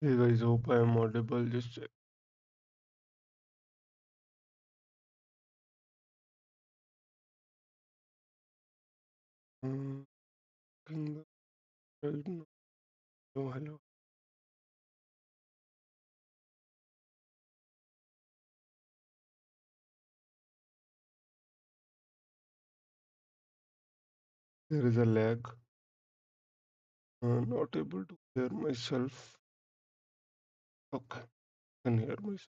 Hey guys, hope I am audible. Just check. Mm, Looking right now. Oh, hello. There is a lag. Not able to hear myself. Okay, can hear myself.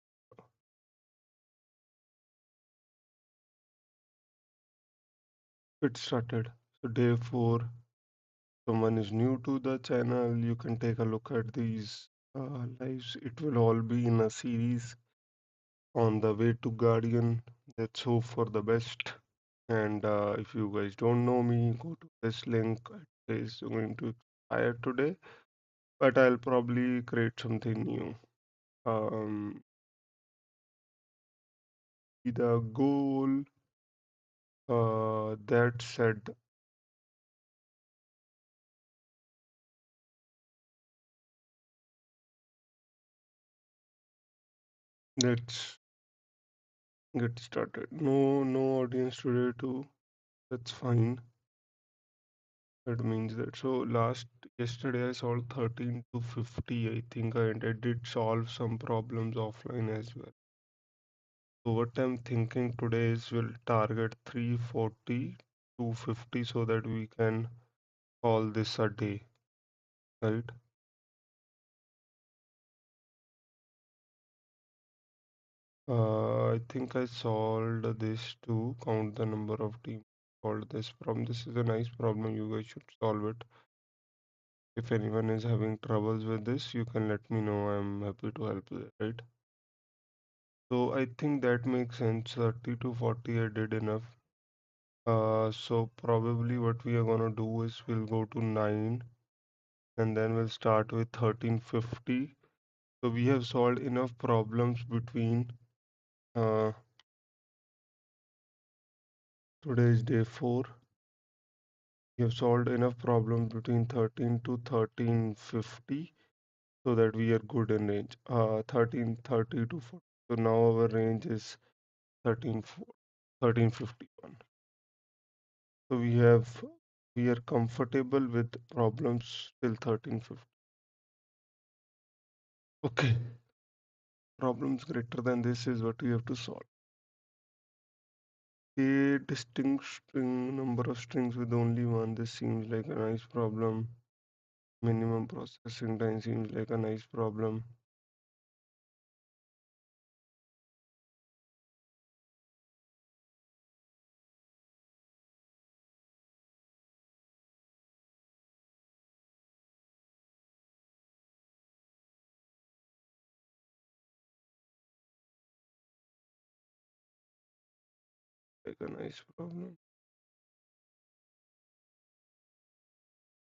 It started. So day 4. Someone is new to the channel. You can take a look at these lives. It will all be in a series on the way to Guardian. Let's hope for the best. And if you guys don't know me, go to this link. It is going to expire today, but I'll probably create something new. Um, the goal, that said, let's get started. No audience today too. That's fine. That means that. So yesterday I solved 13 to 50. I think I did solve some problems offline as well. So what I'm thinking today is we'll target 340 to 50 so that we can call this a day, right? I think I solved this to count the number of teams. Solved this problem. This is a nice problem. You guys should solve it. If anyone is having troubles with this, you can let me know. I'm happy to help you, right? So I think that makes sense. 30 to 40 I did enough. So probably what we are gonna do is we'll go to 9 and then we'll start with 1350. So we have solved enough problems between uh, today is day 4. We have solved enough problems between 13 to 1350 so that we are good in range. 1330 to 40. So now our range is 1351. So we are comfortable with problems till 1350. Okay, problems greater than this is what we have to solve. A distinct string, number of strings with only one. This seems like a nice problem. Minimum processing time seems like a nice problem. Like a nice problem.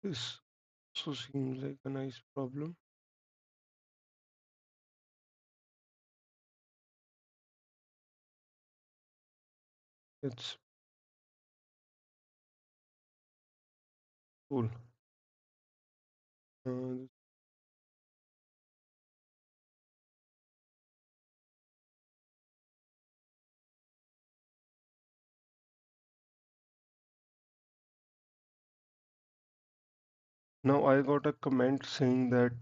This also seems like a nice problem. It's cool. Uh, Now I got a comment saying that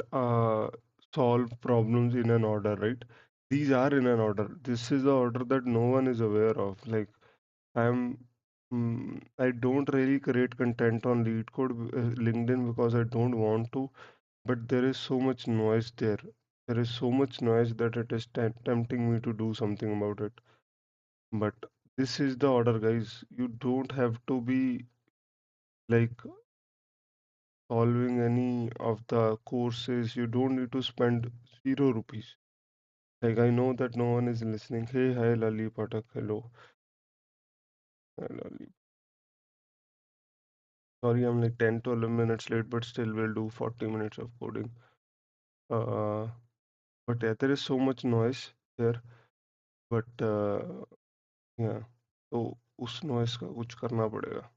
solve problems in an order, right? These are in an order. This is the order that no one is aware of. Like I'm, I don't really create content on LinkedIn because I don't want to, but there is so much noise there. There is so much noise that it is tempting me to do something about it. But this is the order, guys. You don't have to be like solving any of the courses. You don't need to spend 0 rupees. Like I know that no one is listening. Hey, hi, Lali Patak. Hello. Hi, Lali. Sorry, I'm like 10 to 11 minutes late, but still will do 40 minutes of coding. Uh, but yeah, there is so much noise here. But yeah, तो उस noise का कुछ करना पड़ेगा,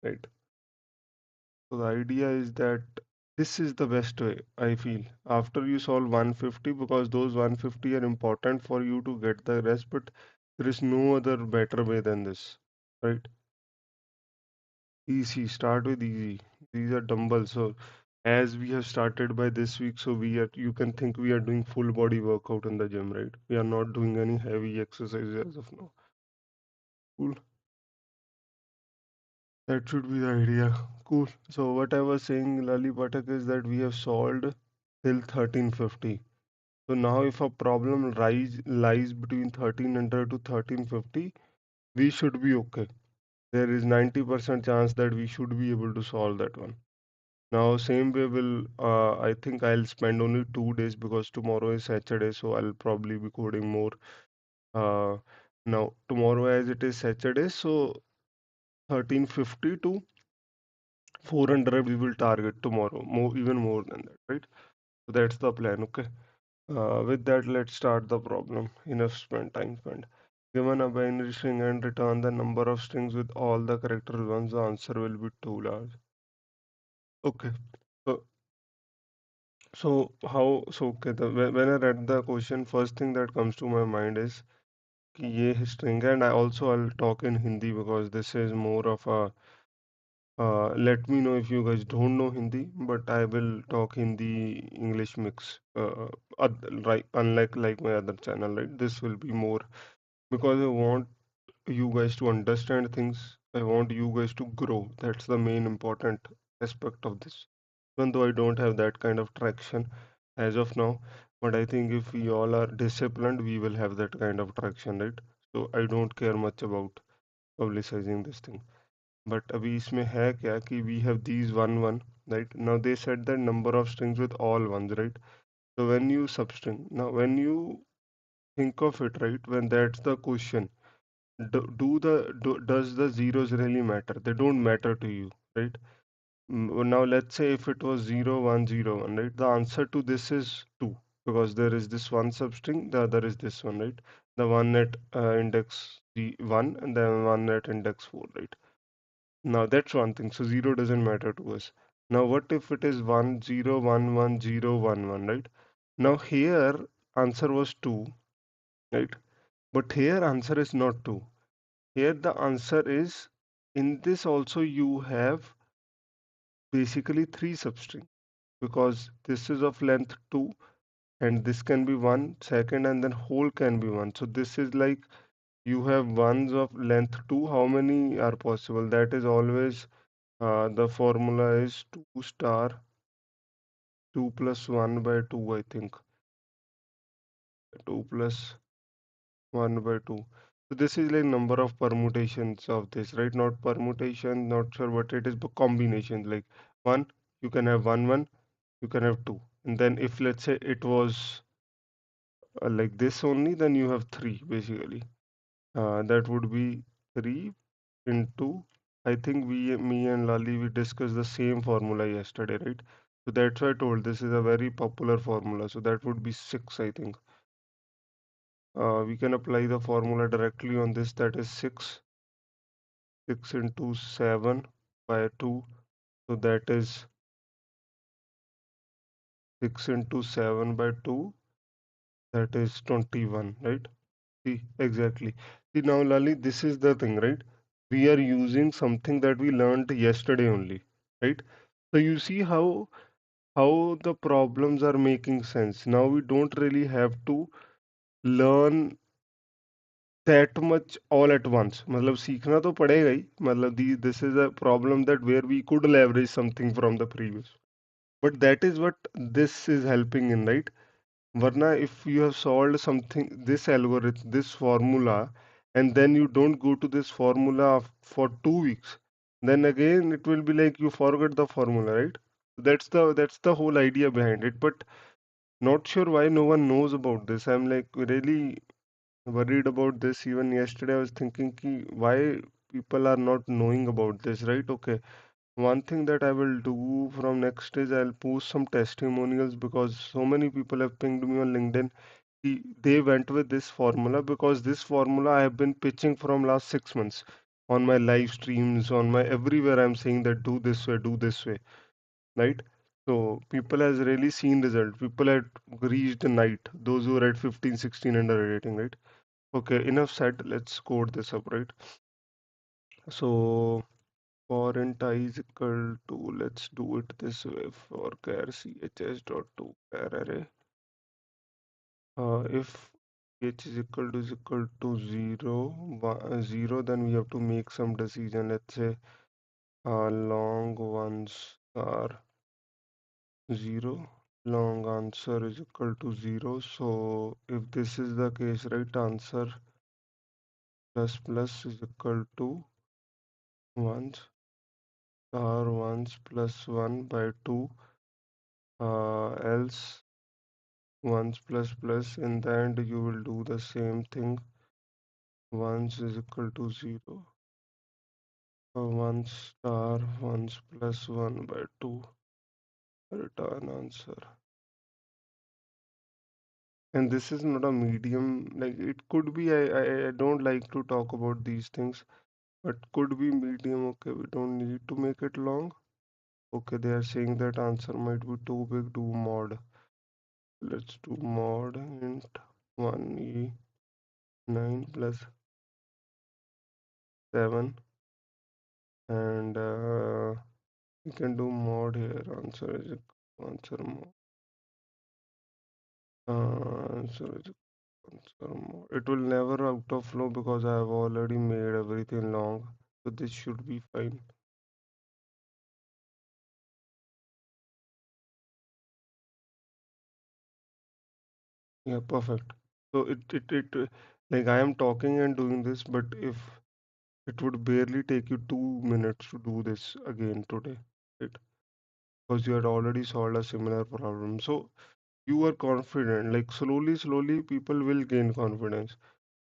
right? So the idea is that This is the best way, I feel. After you solve 150, because those 150 are important for you to get the rest, but there is no other better way than this, right? Easy, start with easy. These are dumbbells. So as we have started by this week, so you can think we are doing full body workout in the gym, right? We are not doing any heavy exercises as of now. Cool. That should be the idea. Cool. So what I was saying, Lali Patak, is that we have solved till 1350. So now if a problem lies between 1300 to 1350, we should be okay. There is 90% chance that we should be able to solve that one. Now, same way I think I'll spend only 2 days because tomorrow is Saturday, so I'll probably be coding more. Uh, Now, tomorrow as it is Saturday, so 1350 to 400 we will target tomorrow, even more than that, right? So that's the plan, okay? With that, let's start the problem. Enough spent time spent. Given a binary string and return the number of strings with all the characters once, the answer will be too large. Okay. So, okay, when I read the question, first thing that comes to my mind is कि ये है string, and I'll talk in Hindi because this is more of a let me know if you guys don't know Hindi, but I will talk Hindi English mix. Right, unlike like my other channel, right? This will be more because I want you guys to understand things. I want you guys to grow. That's the main important aspect of this. Even though I don't have that kind of traction as of now, but I think if we all are disciplined, we will have that kind of traction, right? So I don't care much about publicizing this thing. But अभी इसमें है क्या कि we have these one, right? Now they said the number of strings with all ones, right? So when you substring, now when you think of it, right? When that's the question, does the zeros really matter? They don't matter to you, right? Now let's say if it was 0, 1, 0, 1, right? The answer to this is 2 because there is this one substring, the other is this one, right? The one at index 1 and the one at index 4, right? Now that's one thing. So 0 doesn't matter to us. Now what if it is 1, 0, 1, 1, 0, 1, 1, right? Now here answer was 2, right? But here answer is not 2. Here the answer is, in this also you have basically 3 substring because this is of length 2 and this can be 1 second and then whole can be 1. So this is like you have ones of length 2. How many are possible? That is always the formula is 2 star 2 plus 1 by 2, I think. 2 plus 1 by 2. So this is like number of permutations of this, right? Not permutation, not sure what it is, but combinations. Like 1, you can have 1, 1, you can have 2. And then if let's say it was like this only, then you have 3 basically. That would be 3 into, I think me and Lali, we discussed the same formula yesterday, right? So that's why I told this is a very popular formula. So that would be 6, I think. We can apply the formula directly on this. That is 6. 6 into 7 by 2. So that is 6 into 7 by 2. That is 21, right? See, exactly. See, now, Lali, this is the thing, right? We are using something that we learned yesterday only, right? So you see how the problems are making sense. Now we don't really have to learn that much all at once. मतलब सीखना तो पड़ेगा ही. मतलब this is a problem that where we could leverage something from the previous. But that is what this is helping in, right? Varna, if you have solved something, this algorithm, this formula, and then you don't go to this formula for 2 weeks, then again it will be like you forgot the formula, right? That's the whole idea behind it. But not sure why no one knows about this. I'm like really worried about this. Even yesterday, I was thinking ki why people are not knowing about this, right? Okay. One thing that I will do from next is I'll post some testimonials because so many people have pinged me on LinkedIn. They went with this formula because this formula I have been pitching from last 6 months on my live streams, on my everywhere. I'm saying that do this way, right? So people has really seen result. People had reached the night. Those who were at 15, 16 under rating, right? Okay, enough said. Let's code this up, right? So for int I is equal to, let's do it this way, for char chs dot to char array. If h is equal to 0, then we have to make some decision. Let's say long ones are 0, long answer is equal to 0. So if this is the case, right, answer plus plus is equal to ones, star ones plus 1 by 2, else ones plus plus. In the end, you will do the same thing. Ones is equal to 0. 1 star ones plus 1 by 2, return answer. And this is not a medium, like it could be. I don't like to talk about these things, but could be medium. Okay, we don't need to make it long. Okay, they are saying that answer might be too big. Do mod. Let's do mod int 1e9 plus 7, and we can do mod here. Answer mod. Answer is answer mod. It will never out of flow because I have already made everything long, so this should be fine. Yeah, perfect. So like I am talking and doing this, but if it would barely take you 2 minutes to do this again today, right? Because you had already solved a similar problem. So you are confident, like slowly, people will gain confidence.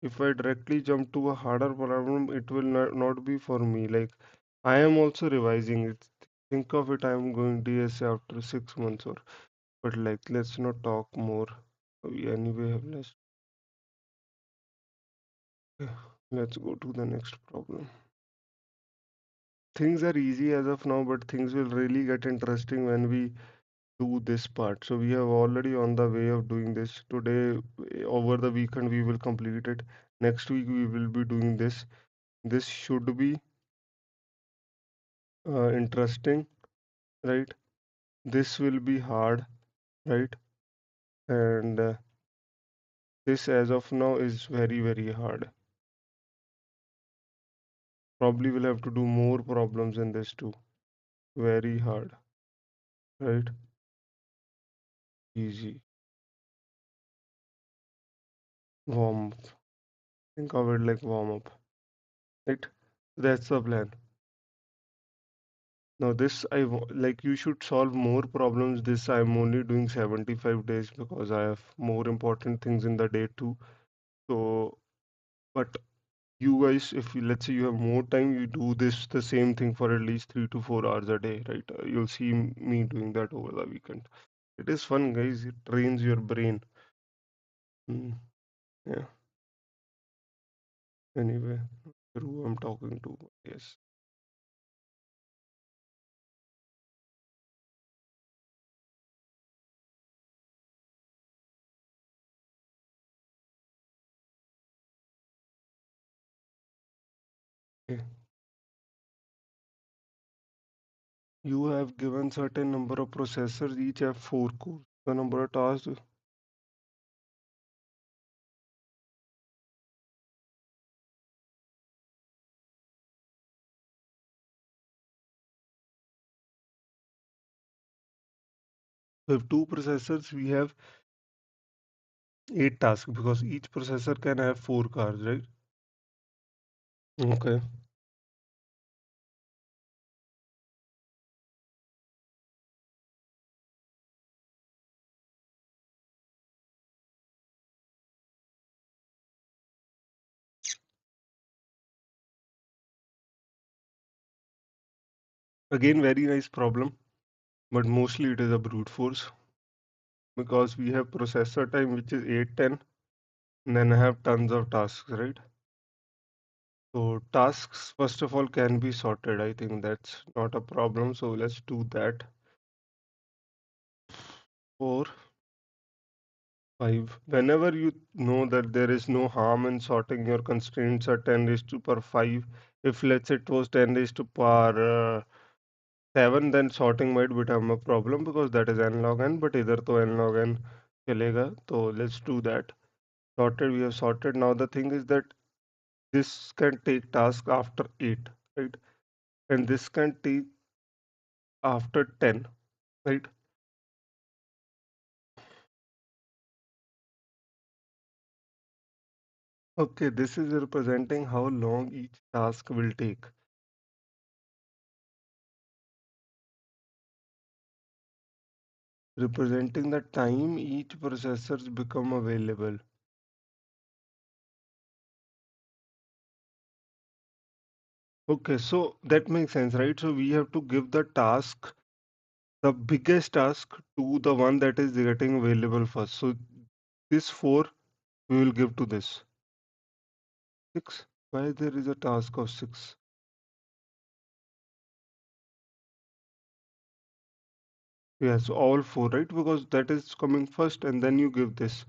If I directly jump to a harder problem, it will not be for me. Like I am also revising it. Think of it, I am going DSA after 6 months or, but like let's not talk more. We anyway have less. Okay, let's go to the next problem. Things are easy as of now, but things will really get interesting when we do this part. So we have already on the way of doing this. Today, over the weekend, we will complete it. Next week, we will be doing this. This should be interesting, right? This will be hard, right? And this, as of now, is very hard. Probably will have to do more problems in this too. Very hard, right? Easy. Warm up. Think of it like warm up, right? That's the plan. Now this like you should solve more problems. This I'm only doing 75 days because I have more important things in the day too. So, but you guys, if you, let's say you have more time, you do this the same thing for at least 3 to 4 hours a day, right? You'll see me doing that over the weekend. It is fun, guys. It trains your brain. Mm, yeah. Anyway, who I'm talking to? Yes. Okay. You have given certain number of processors, each have 4 cores. The number of tasks. With 2 processors, we have 8 tasks because each processor can have 4 cores, right? Okay. Again, very nice problem, but mostly it is a brute force because we have processor time which is 810, and then I have tons of tasks, right? So tasks, first of all, can be sorted. I think that's not a problem. So let's do that. 4, 5. Whenever you know that there is no harm in sorting, your constraints are 10 raised to power 5. If let's say it was 10 raised to power 7, then sorting might become a problem because that is n log n, but either to n log n chalega. So let's do that. Sorted, we have sorted. Now the thing is that this can take task after 8, right? And this can take after 10, right? Okay, this is representing how long each task will take. Representing the time each processors become available. Okay, so that makes sense, right? So we have to give the task, the biggest task, to the one that is getting available first. So this 4 we will give to this 6. Why there is a task of 6? Yes, all 4, right? Because that is coming first and then you give this.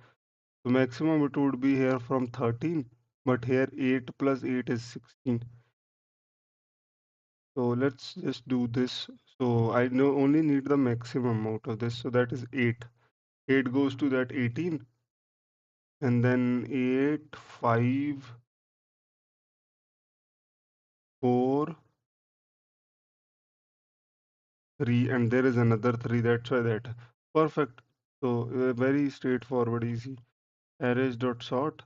So maximum it would be here from 13, but here 8 plus 8 is 16. So let's just do this. So I know only need the maximum out of this. So that is 8. 8 goes to that 18, and then 8, 5, 4, 3, and there is another 3. That's why that. Perfect. So very straightforward, easy. Arrays dot sort.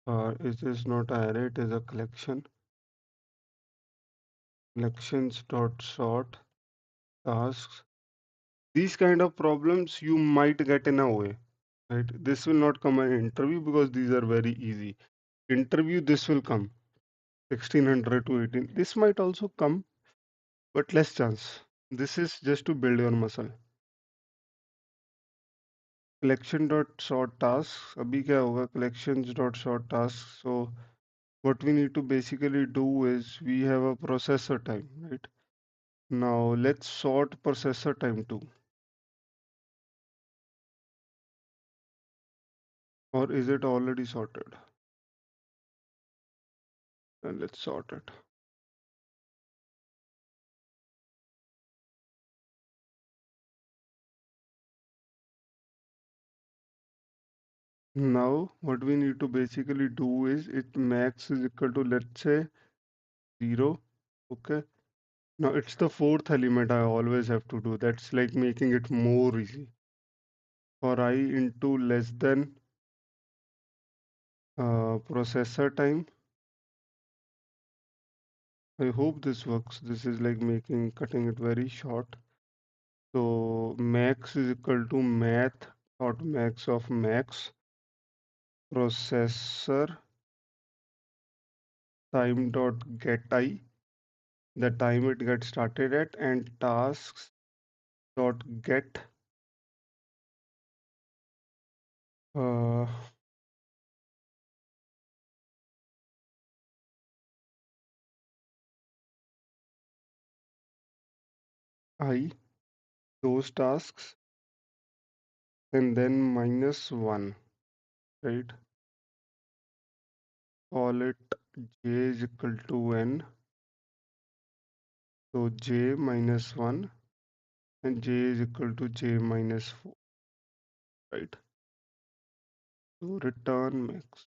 It is not an array, it is a collection. Collections dot sort tasks. These kind of problems you might get in a way, right? This will not come in interview because these are very easy. Interview, this will come 1600 to 18. This might also come, but less chance. This is just to build your muscle. Collection dot sort tasks. अभी क्या होगा? Collections dot sort tasks. So what we need to basically do is we have a processor time, right? Now let's sort processor time too. Or is it already sorted? And let's sort it. Now, what we need to basically do is it max is equal to, let's say, 0. Okay. Now, it's the fourth element I always have to do. That's like making it more easy. For I into less than processor time. I hope this works. This is like cutting it very short. So, max is equal to math dot max of max processor time dot get I, the time it gets started at, and tasks dot get uh, I, those tasks, and then -1, right? Call it j is equal to n. So j -1 and j is equal to j -4, right? So return max.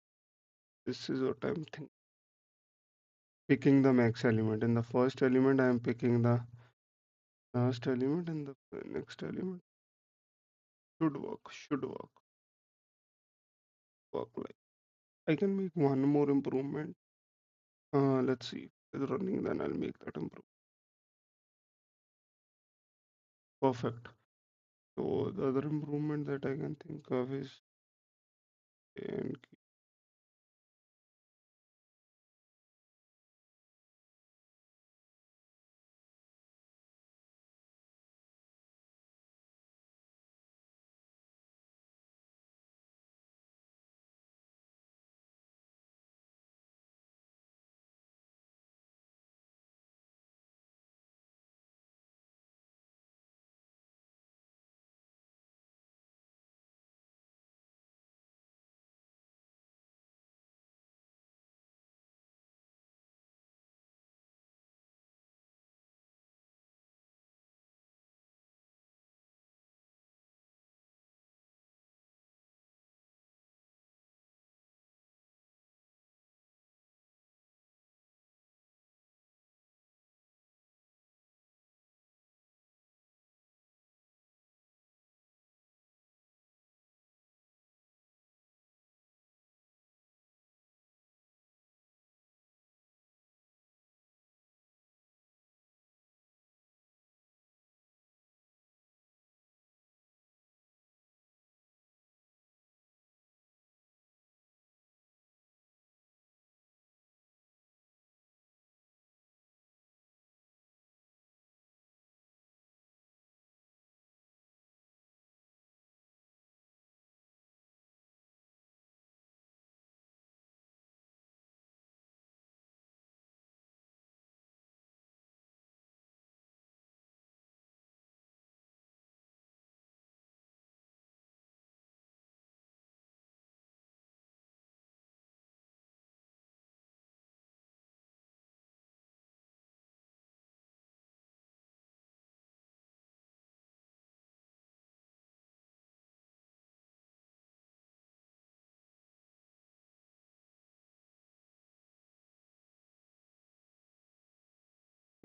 This is what I'm thinking. Picking the max element. In the first element, I am picking the last element, and the next element work like. I can make one more improvement. Let's see. If it's running, then I'll make that improvement. Perfect. So the other improvement that I can think of is and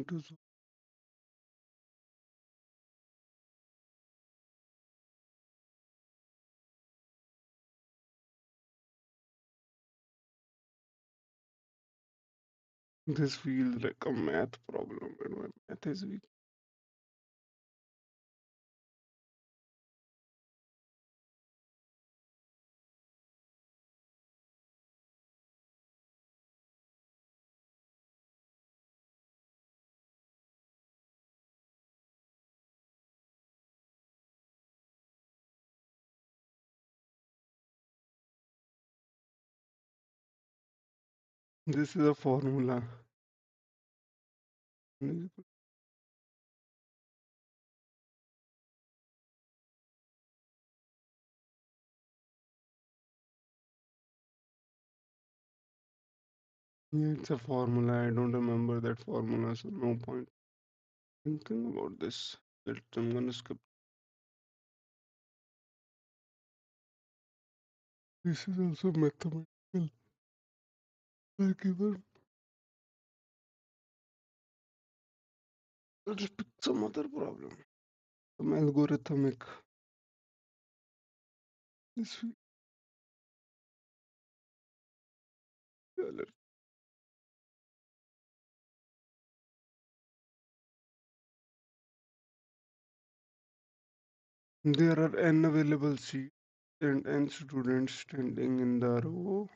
to so- This feels like a math problem, and my math is weak. This is a formula. Yeah, it's a formula. I don't remember that formula, so no point thinking about this. I'm gonna skip. This is also mathematical. Given, let's pick some other problem. Some algorithmic. This there are n available seats and n students standing in the row.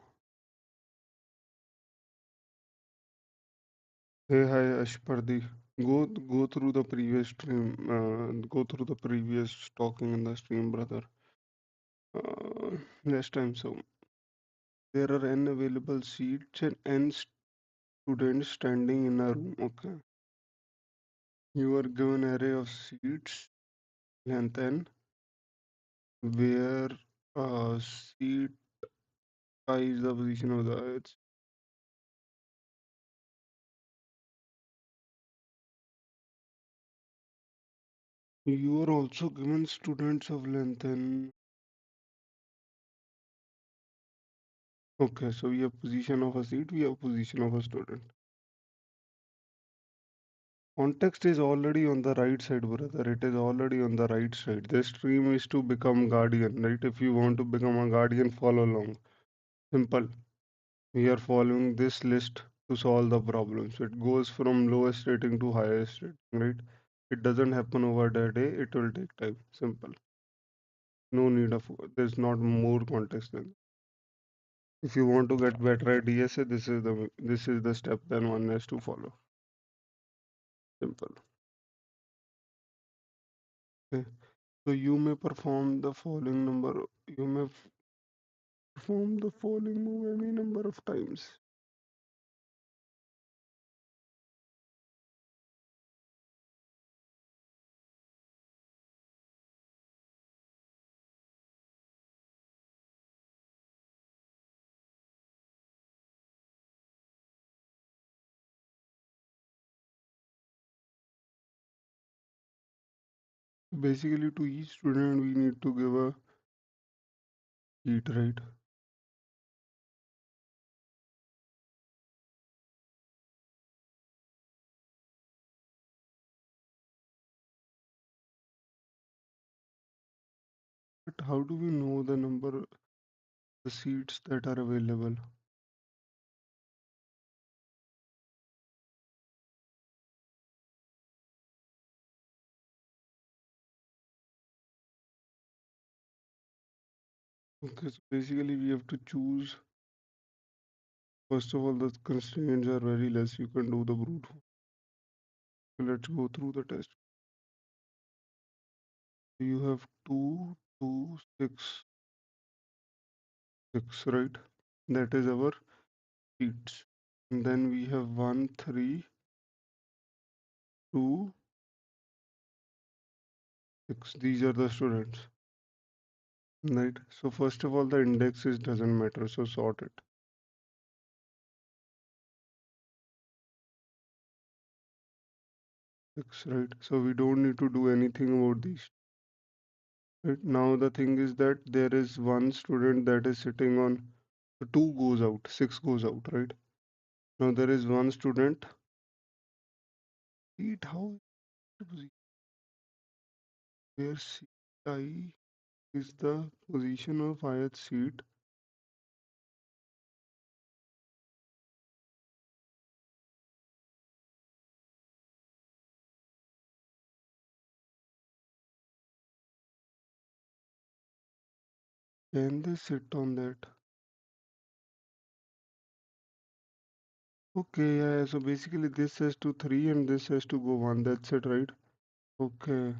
Hey, hi, Ashpardi. Go through the previous stream. Go through the previous talking in the stream, brother. Last time, so there are n available seats and n students standing in a room. Okay, you are given array of seats, length n, where seat I is the position of the edge. You are also given students of length n. Okay, so we have position of a seat, we have position of a student. Context is already on the right side, brother. It is already on the right side. This stream is to become guardian, right? If you want to become a guardian, follow along. Simple. We are following this list to solve the problems. It goes from lowest rating to highest rating, right? It doesn't happen over the day. It will take time. Simple. No need of. There's not more context than. If you want to get better at DSA, this is the step then one has to follow. Simple. Okay. So you may perform the following number. You may perform the following move any number of times. Basically, to each student, we need to give a sheet, right? But how do we know the number, the seats that are available? Okay, so basically, we have to choose. First of all, the constraints are very less. You can do the brute force. So let's go through the test. You have 2, 2, 6, 6, right? That is our seats. And then we have 1, 3, 2, 6. These are the students. Right. So first of all, the indexes doesn't matter. So sort it. 6, right? So we don't need to do anything about these. Right. Now the thing is that there is one student that is sitting on, so 2 goes out, 6 goes out, right? Now there is one student seat, how where seat I is the position of ith seat. Can they sit on that? Okay, yeah, so basically this has to 3 and this has to go 1. That's it, right? Okay.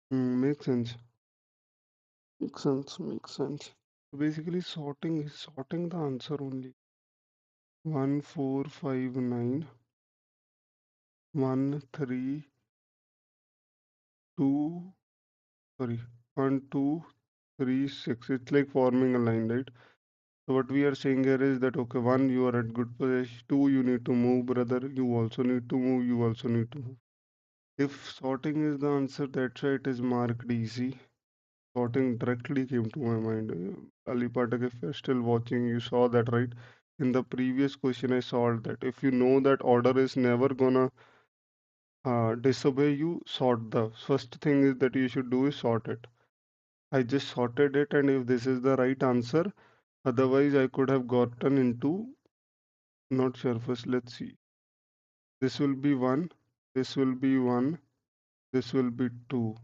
Makes sense. Makes sense. Makes sense. So basically sorting is sorting the answer only. 1, 4, 5, 9, 1, 3, 2, sorry, 1, 2, 3, 6. It's like forming a line, right? So what we are saying here is that okay, 1, you are at good position, 2, you need to move, brother, you also need to move, you also need to move. If sorting is the answer, that's why it is marked easy. Sorting directly came to my mind. Ali Patak, if you're still watching, you saw that, right? In the previous question, I solved that. If you know that order is never gonna disobey you, sort the first thing is that you should do is sort it. I just sorted it, and if this is the right answer, otherwise I could have gotten into not sure. First, let's see. This will be 1, this will be 1, this will be 2.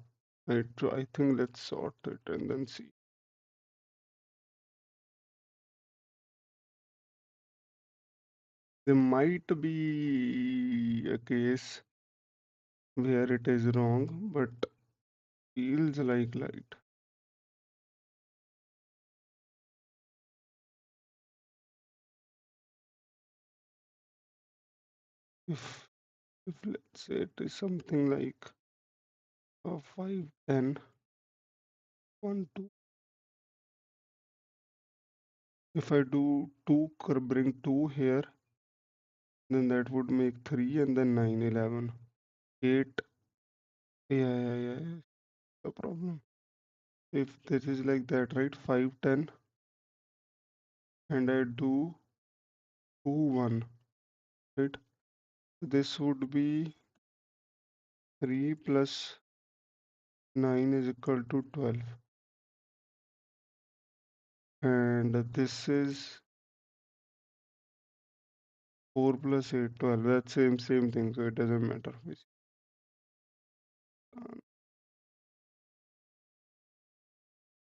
Right, so I think let's sort it and then see. There might be a case where it is wrong, but feels like light. If if let's say it is something like 5, 10, 1, 2. If I do 2, bring 2 here, then that would make 3 and then 9, 11. 8, yeah, yeah, yeah, yeah. The problem. If this is like that, right? 5, 10, and I do 2, 1, right? This would be 3 plus 9 is equal to 12. And this is 4 plus 8, 12. That's same thing, so it doesn't matter.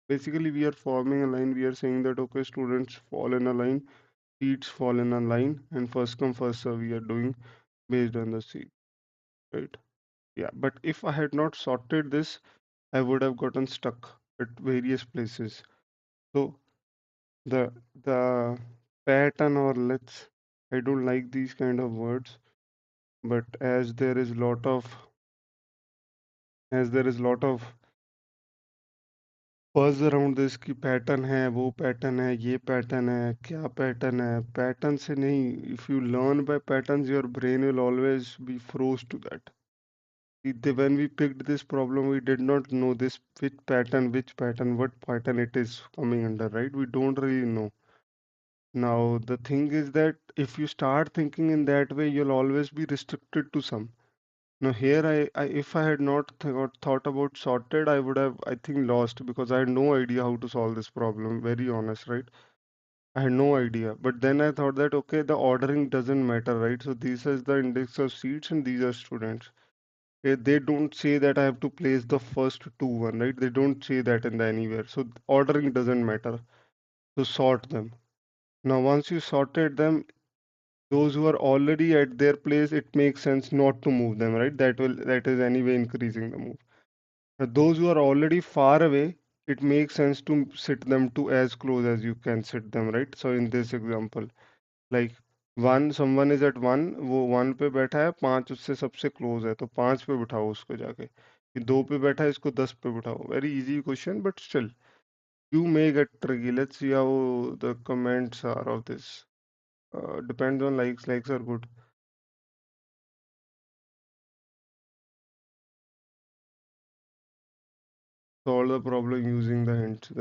Basically, we are forming a line. We are saying that okay, students fall in a line, seats fall in a line, and first come first serve we are doing based on the seat, right? Yeah, but if I had not sorted this, I would have gotten stuck at various places. So the the pattern, or let's, I don't like these kind of words, but as there is lot of buzz around this की pattern है वो pattern है ये pattern है क्या pattern है pattern से नहीं if you learn by patterns your brain will always be froze to that when we picked this problem we did not know this which pattern what pattern it is coming under, right? We don't really know. Now the thing is that if you start thinking in that way you'll always be restricted to some. Now here I if I had not thought about sorted, I would have I think lost because I had no idea how to solve this problem. Very honest, right? I had no idea. But then I thought that okay, the ordering doesn't matter, right? So this is the index of seats and these are students. They don't say that I have to place the first two one, right? They don't say that in the anywhere. So ordering doesn't matter. So sort them. Now once you sorted them, those who are already at their place, it makes sense not to move them, right? That is anyway increasing the move. Now, those who are already far away, it makes sense to sit them to as close as you can sit them, right? So in this example, like someone is at one, वो one पे बैठा है, पांच उससे सबसे close है, तो पांच पे बिठाओ उसको जाके. ये दो पे बैठा है, इसको 10 पे बिठाओ. Very easy question, but still, you may get tricky. Let's see how the comments are of this. Depends on likes. Likes are good. Solve the problem using the hints.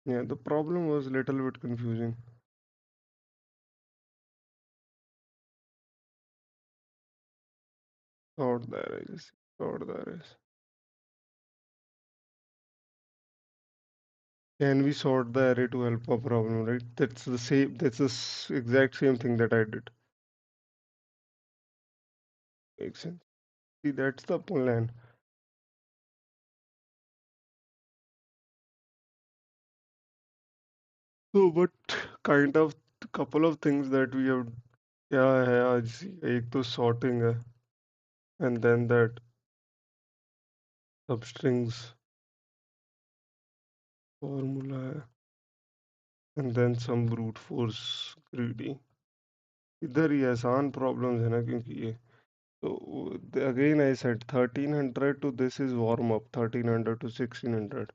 Yeah, the problem was a little bit confusing. Sort the arrays. Sort the arrays. Can we sort the array to help a problem, right? That's the same. That's the exact same thing that I did. Makes sense. See, that's the plan. So, what kind of couple of things that we have? Yeah, yeah. See, एक तो sorting है, and then that substrings formula है, and then some brute force greedy. इधर ही आसान problems है ना क्योंकि ये so again I said 1300 to this is warm up 1300 to 1600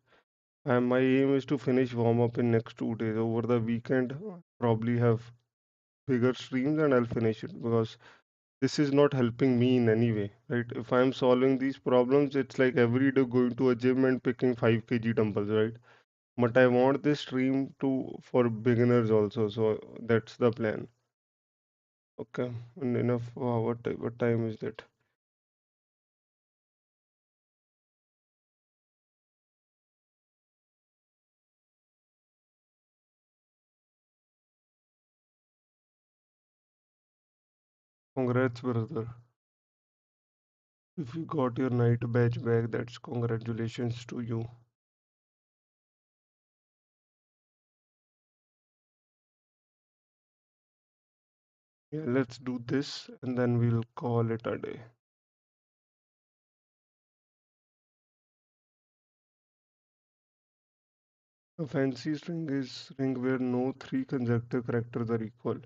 and my aim is to finish warm up in next 2 days over the weekend probably have bigger streams and I'll finish it because this is not helping me in any way, right? If I'm solving these problems, it's like every day going to a gym and picking 5 kg dumbbells, right? But I want this stream to for beginners also, so that's the plan. Okay, and enough. What time is that? Congrats, brother. If you got your night badge back, that's congratulations to you. Yeah, let's do this and then we'll call it a day. A fancy string is string where no three consecutive characters are equal.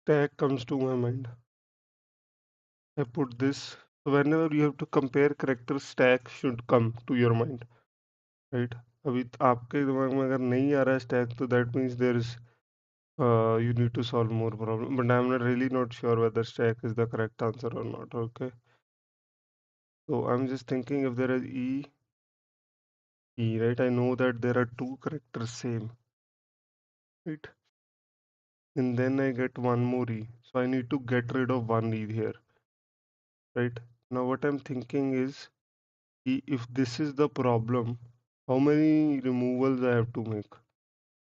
Tag comes to my mind. I put this. So whenever you have to compare characters, stack should come to your mind, right? अभी आपके दिमाग में अगर नहीं आ रहा है stack तो that means there is you need to solve more problem. But I'm not really not sure whether stack is the correct answer or not. Okay, so I'm just thinking if there is E, right? I know that there are two characters same, right? And then I get one more E, so I need to get rid of one E here, right? Now what I'm thinking is if this is the problem, how many removals I have to make?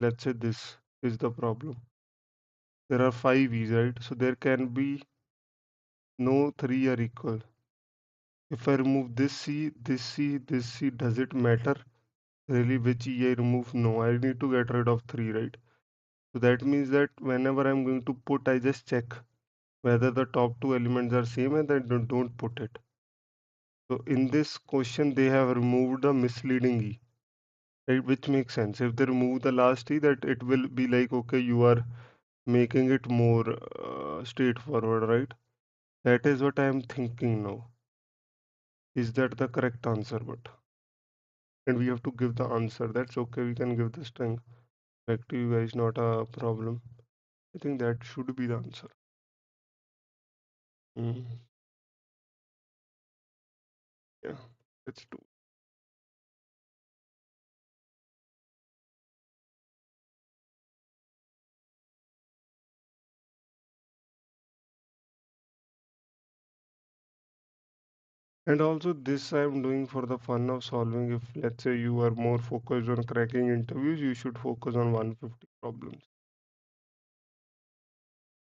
Let's say this is the problem. There are 5 E's, right? So there can be no 3 are equal. If I remove this C, this C, this C, does it matter? Really, which E I remove? No, I need to get rid of 3, right? So that means that whenever I'm going to put, I just check whether the top two elements are same and then don't put it. So in this question, they have removed the misleading E. Right, which makes sense. If they remove the last T, that it will be like, okay, you are making it more straightforward, right? That is what I am thinking now. Is that the correct answer? But and we have to give the answer. That's okay. We can give the string back to you guys. Not a problem. I think that should be the answer. Mm, yeah, let's do. And also, this I am doing for the fun of solving. If let's say you are more focused on cracking interviews, you should focus on 150 problems.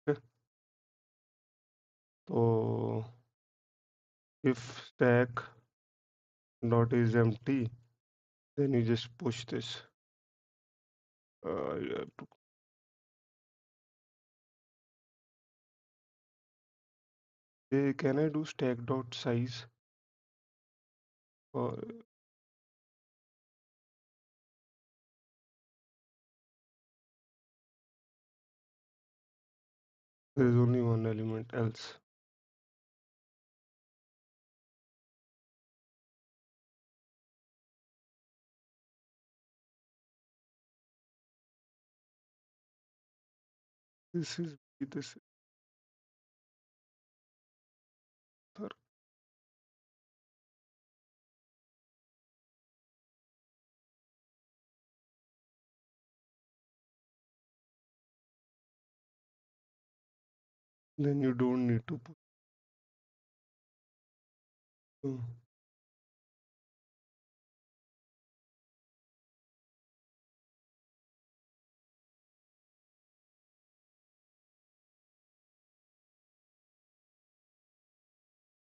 Okay? So if stack dot is empty, then you just push this. You have to, can I do stack dot size? Or There is only one element else. This is this is third. Then you don't need to put. uh,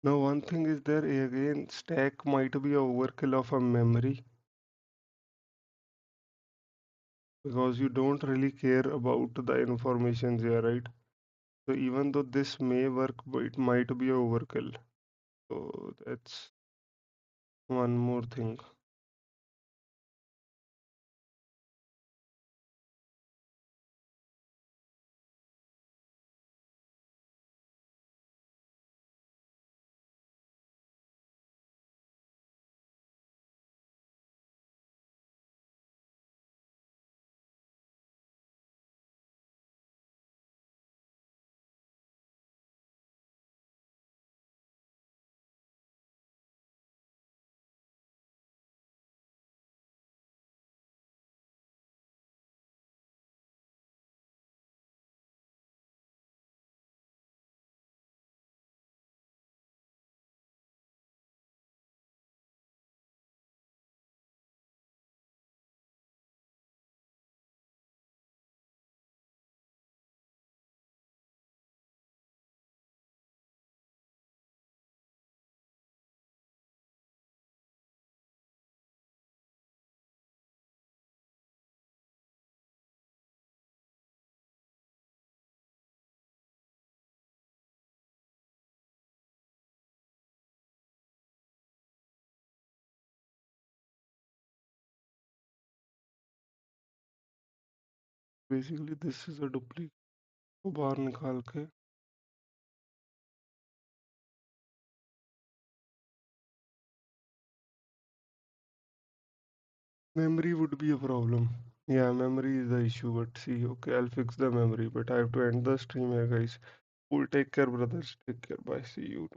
Now one thing is there again, stack might be a overkill of a memory because you don't really care about the information here, right? So even though this may work, but it might be a overkill. So that's one more thing. Basically, this is a duplicate को बाहर निकाल के memory would be a problem. Yeah, memory is the issue, but see, okay, I'll fix the memory, but I have to end the stream here, guys. Cool, take care, brothers. Take care. Bye. See you.